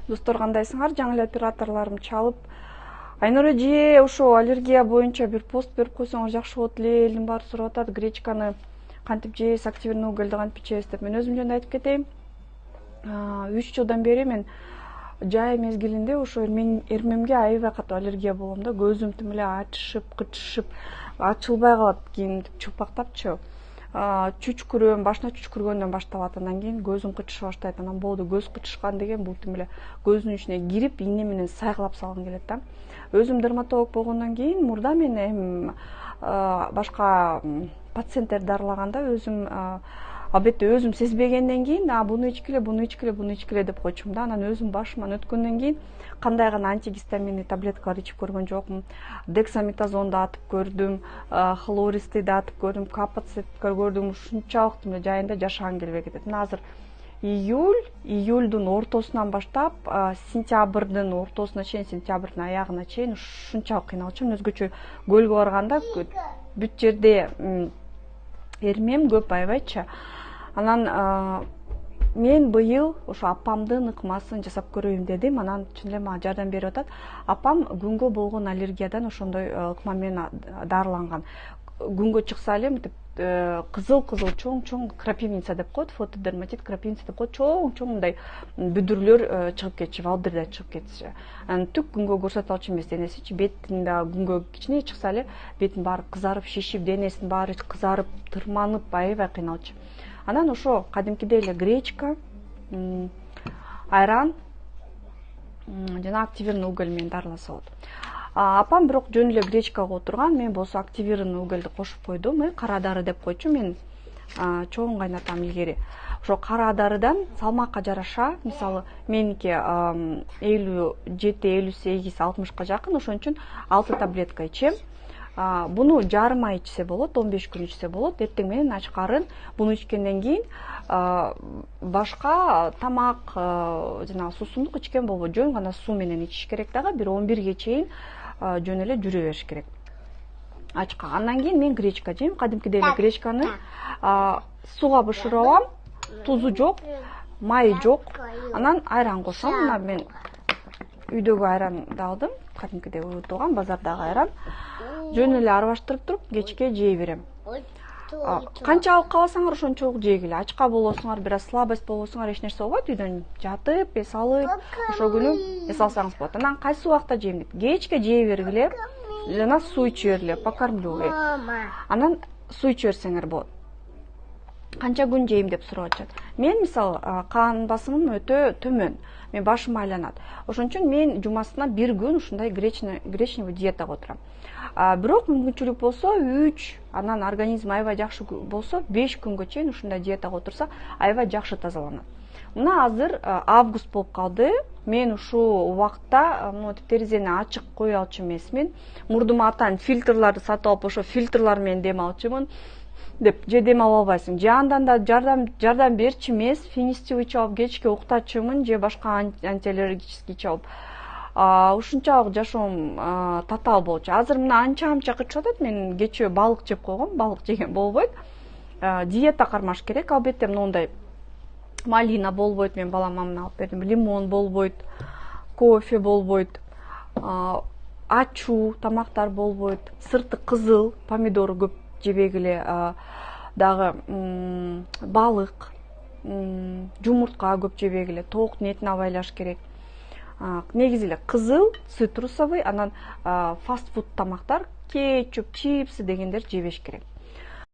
Достор кандайсыңар? Жаңы эле операторлорум чалып, Айнура эже ошо аллергия боюнча бир пост берип койсоңор жакшы болот эле, элдин баары сурап атат, гречканы кантип жейбиз, активированный угольду кантип ичебиз деп. Мен өзүм жөнүндө айтып кетейин. 3 жылдан бери мен жай мезгилинде ошо эрмемге аябай катуу аллергия болом да, көзүм тим эле ачышып, кычышып, ачылбай калат, кийин чылпактапчы. Чүчкүрөм, башына чүчкүргөндөн башталат, андан кийин көзүм кычыша баштайт. Анан болду, көз кычышкан деген бул тим эле көздүн ичине кирип, ийне менен сайгылап салгым келет да. Өзүм дерматолог болгондон кийин мурда мен эми башка пациенттерди дарылаганда өзүм албетте өзүм сезбегенден кийин буну ичкиле, буну ичкиле, буну ичкиле деп койчумун да. Анан өзүм башыман өткөндөн кийин кандай гана антигистаминдий таблеткалар ичип көргөн жокмун. Дексаметазонду атып көрдүм, хлористыйды атып көрдүм, капацитти көрдүм. Ушунчалык тим эле жайында жашагым келбей кетет. Мына азыр июлдун ортосунан баштап сентябрдын ортосуна чейин, сентябрдын аягына чейин ушунчалык кыйналчумун. Өзгөчө көлгө барганда бүт жерде эрмем көп, аябайчы. Анан мен быйыл ошо апамдын ыкмасын жасап көрөйүн дедим. Анан чын эле мага жардам берип атат. Апам күнгө болгон аллергиядан ошондой ыкма менен дарыланган. Күнгө чыкса эле мынтип кызыл чоң крапивница деп коет, фотодерматит крапивница деп коет, чоң мындай бүдүрлөр чыгып кетчү, валдырдай чыгып кетчү. Анан түк күнгө көрсөтө алчу эмес денесичи, беттин да күнгө кичине чыкса эле бетин баары кызарып, шишип, денесинин баары кызарып, тырманып, аябай кыйналчу. Анан ошо кадимкидей эле гречка, айран жана активированный уголь менен дарыласа болот. Апам бирок жөн эле гречкага отурган, мен болсо активированный угольду кошуп койдум. Кара дары деп койчу, мен чоң кайнатам илгери. Ошо кара дарыдан салмакка жараша, мисалы меники 57-58, 60ка жакын, ошон үчүн 6 таблетка ичем. Буну жарым ай ичсе болот, 15 күн ичсе болот. Эртең менен ачкарын буну ичкенден кийин башка тамак жана суусундук ичкен болбойт. Жөн гана суу менен ичиш керек дагы, бир 11ге чейин жөн эле жүрө бериш керек. Ачка. Андан кийин мен гречка жейм. Кадимкидей эле гречканы сууга бышырып алам. Тузу жок, майы жок. Анан айран кошом. Мына мен үйдөгү айранды алдым. Кадимкидей уютулган базардагы айран. Жөн эле аралаштырып туруп, кечке жей берем. Канчалык кааласаңар ошончолук жегиле. Ачка болосуңар, бир аз слабость болосуңар, эч нерсе болбойт. Үйдөн жатып, эс алып, ошол күнү эс алсаңыз болот. Анан кайсы убакта жейм дейт. Кечке жей бергиле, жана суу иче бергиле, покормлю. Анан суу иче берсеңер болот. Канча күн жейм деп сурап атышат. Мен мисалы кан басымым өтө төмөн. Мен башым айланат. Ошон үчүн мен жумасына бир күн ушундай гречневый диетага отурам. Бирок мүмкүнчүлүк болсо 3, анан организм аябай жакшы болсо 5 күнгө чейин ушундай диетага отурса аябай жакшы тазаланат. Мына азыр август болуп калды. Мен ушул убакта монтип терезени ачык кое алчу эмесмин. Мурдума атан фильтрларды сатып алып, ошо фильтрлар менен дем алчумун деп, же дем ала албайсың, же андан да жардам берчү эмес, фенистил ичип алып кечке уктачумун, же башка антиаллергический ичип алып. Ушунчалык жашоом татаал болчу. Азыр мына анча кычып атат, мен кечээ балык жеп койгом, балык жеген болбойт. Диета кармаш керек, албетте моундай малина болбойт, мен балама мына алып бердим, лимон болбойт, кофе болбойт, ачуу тамактар болбойт, сырты кызыл, помидор көп жебегиле, дагы балык, жумуртка көп жебегиле, тооктун этин абайлаш керек. Негизи эле кызыл, цитрусовый, анан фастфуд тамактар, кетчуп, чипсы дегендер жебеш керек.